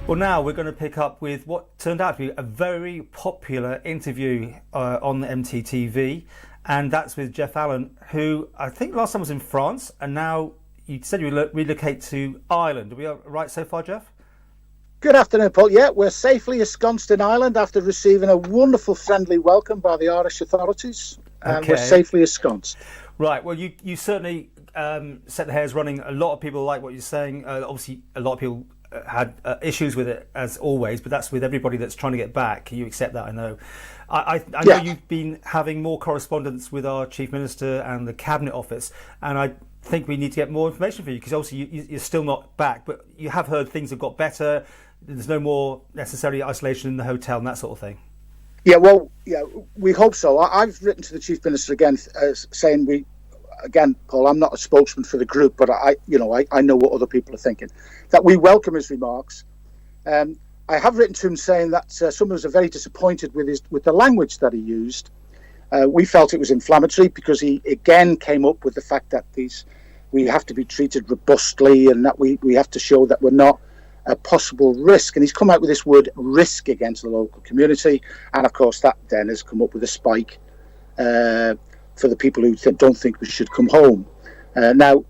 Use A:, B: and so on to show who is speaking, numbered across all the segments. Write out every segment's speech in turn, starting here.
A: Well, now we're going to pick up with what turned out to be a very popular interview on the MT-TV, and that's with Geoff Allen, who I think last time was in France, and now you said you relocate to Ireland. Are we right so far, Geoff?
B: Good afternoon, Paul. Yeah, we're safely ensconced in Ireland after receiving a wonderful friendly welcome by the Irish authorities, and we're safely ensconced.
A: Right, well, you certainly set the hairs running. A lot of people like what you're saying. Obviously, a lot of people had issues with it, as always, but that's with everybody that's trying to get back. You accept that, I know. I know you've been having more correspondence with our Chief Minister and the Cabinet Office, and I think we need to get more information for you, because obviously you're still not back, but you have heard things have got better. There's no more necessarily isolation in the hotel and that sort of thing.
B: Yeah, well, yeah, we hope so. I've written to the Chief Minister again, saying again, Paul, I'm not a spokesman for the group, but I know what other people are thinking, that we welcome his remarks. I have written to him saying that some of us are very disappointed with the language that he used. We felt it was inflammatory because he again came up with the fact that we have to be treated robustly and that we have to show that we're not a possible risk. And he's come out with this word risk against the local community. And of course, that then has come up with a spike for the people who don't think we should come home. Now,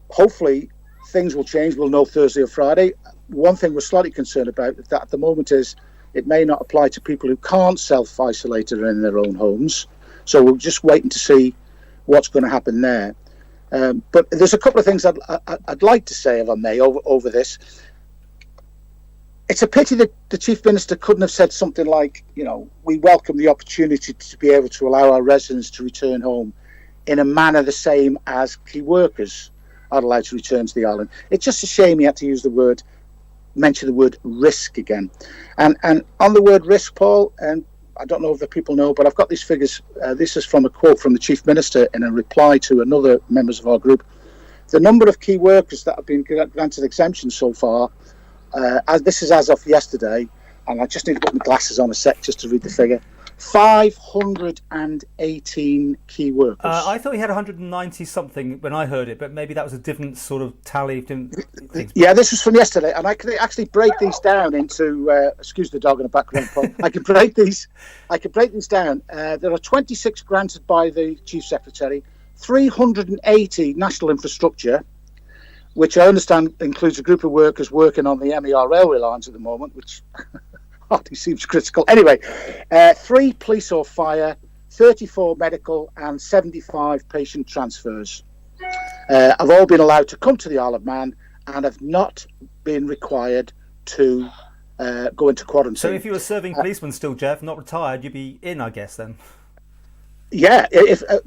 B: hopefully, things will change. We'll know Thursday or Friday. One thing we're slightly concerned about that at the moment is it may not apply to people who can't self-isolate or in their own homes. So we're just waiting to see what's going to happen there. But there's a couple of things I'd like to say, if I may, over this. It's a pity that the Chief Minister couldn't have said something like, we welcome the opportunity to be able to allow our residents to return home in a manner the same as key workers are allowed to return to the island. It's just a shame he had to mention the word risk again. And on the word risk, Paul, and I don't know if the people know, but I've got these figures. This is from a quote from the Chief Minister in a reply to another members of our group. The number of key workers that have been granted exemptions so far, this is as of yesterday, and I just need to put my glasses on a sec just to read the figure. 518 key workers.
A: I thought he had 190 something when I heard it, but maybe that was a different sort of tally.
B: Yeah, this was from yesterday, and I can actually break these down into. Excuse the dog in the background, Paul. I can break these down. There are 26 granted by the Chief Secretary, 380 national infrastructure, which I understand includes a group of workers working on the MER railway lines at the moment, which hardly seems critical. Anyway, 3 police or fire, 34 medical, and 75 patient transfers have all been allowed to come to the Isle of Man and have not been required to go into quarantine.
A: So if you were serving policeman still, Geoff, not retired, you'd be in, I guess, then?
B: Yeah,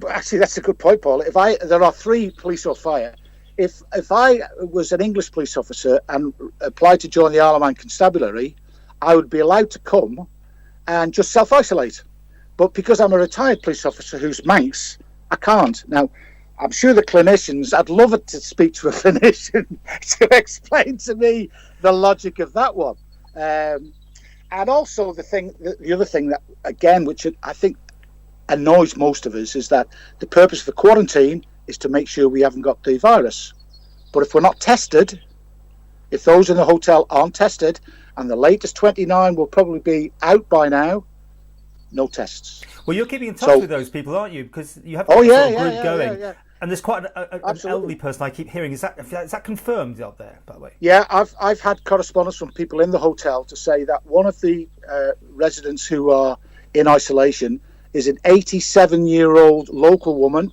B: actually, that's a good point, Paul. There are 3 police or fire. If I was an English police officer and applied to join the Isle of Man Constabulary, I would be allowed to come and just self-isolate. But because I'm a retired police officer who's Manx, I can't. Now, I'm sure the clinicians, I'd love it to speak to a clinician to explain to me the logic of that one. And also the other thing that, again, which I think annoys most of us, is that the purpose of the quarantine is to make sure we haven't got the virus. But if we're not tested, if those in the hotel aren't tested, and the latest 29 will probably be out by now, no tests.
A: Well, you're keeping in touch with those people, aren't you? Because you have a group going. Yeah. And there's quite an elderly person I keep hearing. Is that confirmed up there, by the way?
B: Yeah, I've had correspondence from people in the hotel to say that one of the residents who are in isolation is an 87-year-old local woman.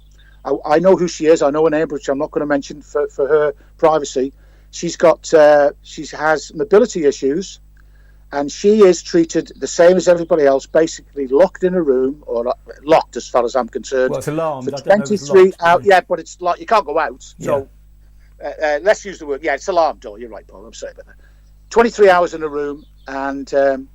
B: I know who she is. I know her name, which I'm not going to mention for her privacy. She has mobility issues, and she is treated the same as everybody else, basically locked in a room, or locked as far as I'm concerned.
A: Well, it's alarmed.
B: For 23 hours. Yeah, but it's like you can't go out. So let's use the word. Yeah, it's alarmed door. You're right, Paul. I'm sorry about that. 23 hours in a room, and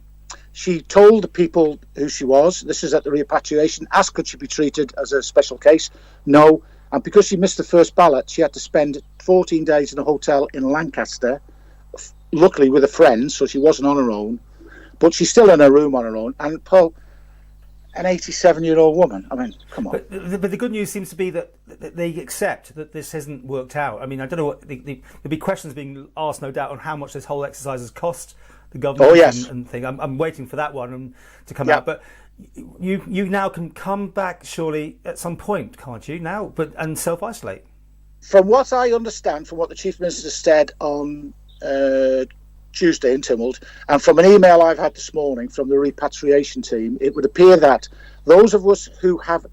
B: she told the people who she was. This is at the repatriation. Asked could she be treated as a special case. No. And because she missed the first ballot, she had to spend 14 days in a hotel in Lancaster, luckily with a friend, so she wasn't on her own. But she's still in her room on her own. And Paul, an 87-year-old woman, I mean, come on.
A: But the good news seems to be that they accept that this hasn't worked out. I mean, I don't know what... There'll be questions being asked, no doubt, on how much this whole exercise has cost the government
B: Oh, yes.
A: and thing. I'm waiting for that one to come
B: Yeah.
A: out. But you now can come back surely at some point, can't you? Now, and self-isolate.
B: From what I understand, from what the Chief Minister said on Tuesday in Tynwald, and from an email I've had this morning from the repatriation team, it would appear that those of us who have,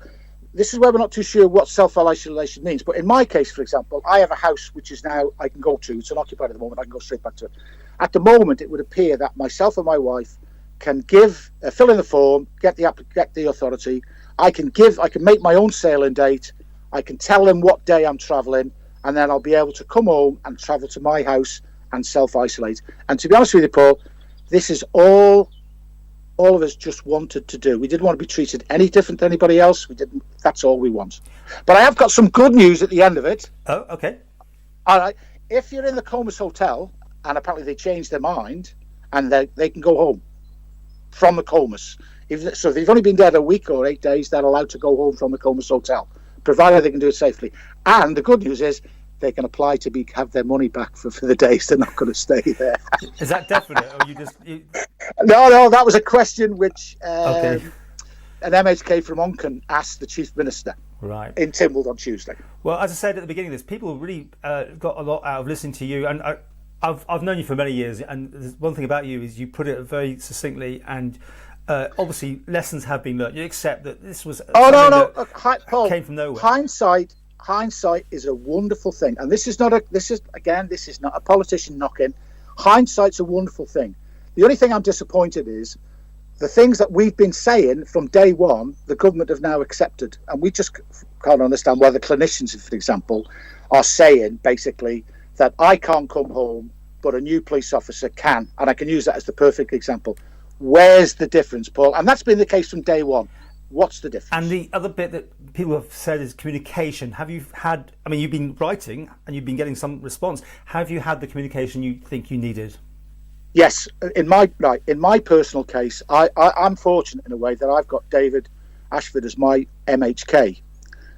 B: this is where we're not too sure what self-isolation means, but in my case, for example, I have a house which is now I can go to. It's unoccupied at the moment. I can go straight back to it. At the moment, it would appear that myself and my wife can fill in the form, get the authority. I can make my own sailing date. I can tell them what day I'm travelling, and then I'll be able to come home and travel to my house and self-isolate. And to be honest with you, Paul, this is all of us just wanted to do. We didn't want to be treated any different than anybody else. We didn't. That's all we want. But I have got some good news at the end of it.
A: Oh, okay.
B: All right. If you're in the Comus Hotel, and apparently they changed their mind, and they can go home from the Comus. So if they've only been there a week or 8 days, they're allowed to go home from the Comus Hotel, provided they can do it safely. And the good news is they can apply to have their money back for the days they're not going to stay there.
A: Is that definite, or you just?
B: No, that was a question which
A: Okay.
B: an MHK from Onken asked the Chief Minister
A: Right.
B: in Tynwald on Tuesday.
A: Well, as I said at the beginning of this, people really got a lot out of listening to you, and I've known you for many years, and there's one thing about you is you put it very succinctly, and obviously lessons have been learned. You accept that this was
B: Paul,
A: came from nowhere.
B: Hindsight is a wonderful thing, and this is not a politician knocking. Hindsight's a wonderful thing. The only thing I'm disappointed is the things that we've been saying from day one, the government have now accepted, and we just can't understand why the clinicians, for example, are saying basically that I can't come home, but a new police officer can, and I can use that as the perfect example. Where's the difference, Paul? And that's been the case from day one. What's the difference?
A: And the other bit that people have said is communication. Have you had? I mean, you've been writing and you've been getting some response. Have you had the communication you think you needed?
B: Yes, in my personal case, I'm fortunate in a way that I've got David Ashford as my MHK,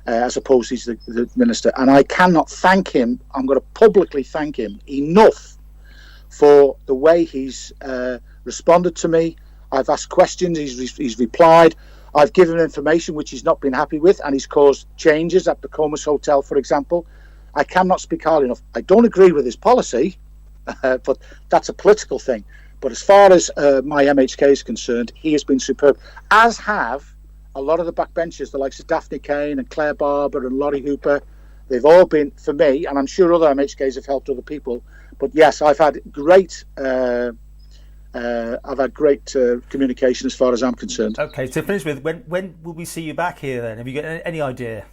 B: as opposed to he's the minister, and I cannot thank him. I'm going to publicly thank him enough for the way he's responded to me. I've asked questions, he's replied. I've given him information which he's not been happy with, and he's caused changes at the Comus Hotel, for example. I cannot speak highly enough. I don't agree with his policy, but that's a political thing. But as far as my MHK is concerned, he has been superb, as have a lot of the backbenchers, the likes of Daphne Kane and Claire Barber and Laurie Hooper. They've all been, for me, and I'm sure other MHKs have helped other people. But yes, I've had great communication as far as I'm concerned.
A: Okay, to finish with, when will we see you back here then? Have you got any idea?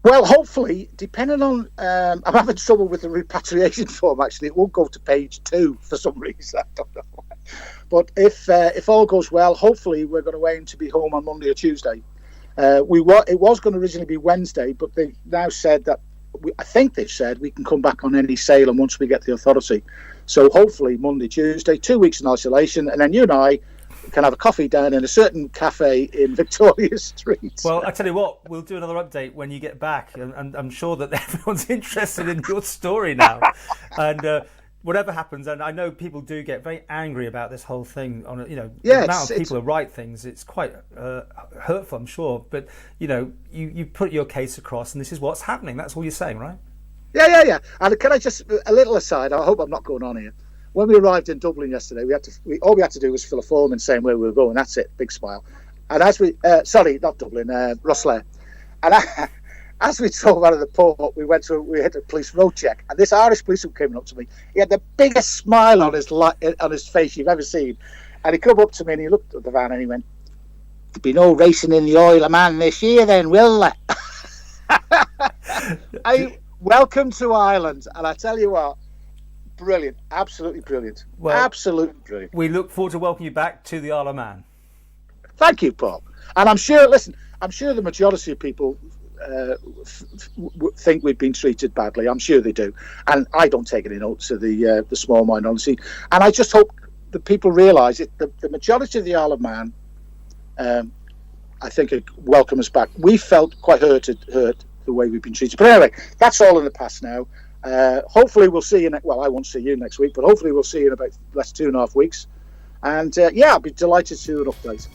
B: Well, hopefully, depending on, I'm having trouble with the repatriation form. Actually, it won't go to page 2 for some reason. I don't know why. But if all goes well, hopefully we're going to aim to be home on Monday or Tuesday. It was going to originally be Wednesday, but they now said that I think they've said we can come back on any sail, and once we get the authority. So hopefully Monday, Tuesday, 2 weeks in isolation, and then you and I can have a coffee down in a certain cafe in Victoria Street.
A: Well, I tell you what, we'll do another update when you get back, and I'm sure that everyone's interested in your story now. And whatever happens, and I know people do get very angry about this whole thing. The amount of people who write things, it's quite hurtful, I'm sure. But you put your case across, and this is what's happening. That's all you're saying, right?
B: Yeah. And can I just a little aside? I hope I'm not going on here. When we arrived in Dublin yesterday, all we had to do was fill a form and saying where we were going. That's it, big smile. And as we, not Dublin, Rosslare. And as we drove out of the port, we hit a police road check, and this Irish policeman came up to me. He had the biggest smile on his face you've ever seen, and he came up to me and he looked at the van and he went, "There'll be no racing in the Isle of Man this year, then, will there?" Welcome to Ireland, and I tell you what. Brilliant, absolutely brilliant.
A: Well,
B: absolutely brilliant.
A: We look forward to welcoming you back to the Isle of Man.
B: Thank you, Paul. And I'm sure the majority of people think we've been treated badly. I'm sure they do. And I don't take any notice of the small minority. And I just hope that people realise it. The majority of the Isle of Man, I think, welcome us back. We felt quite hurt the way we've been treated. But anyway, that's all in the past now. Hopefully we'll see you I won't see you next week, but hopefully we'll see you in about less 2.5 weeks. And yeah, I'd be delighted to do an update.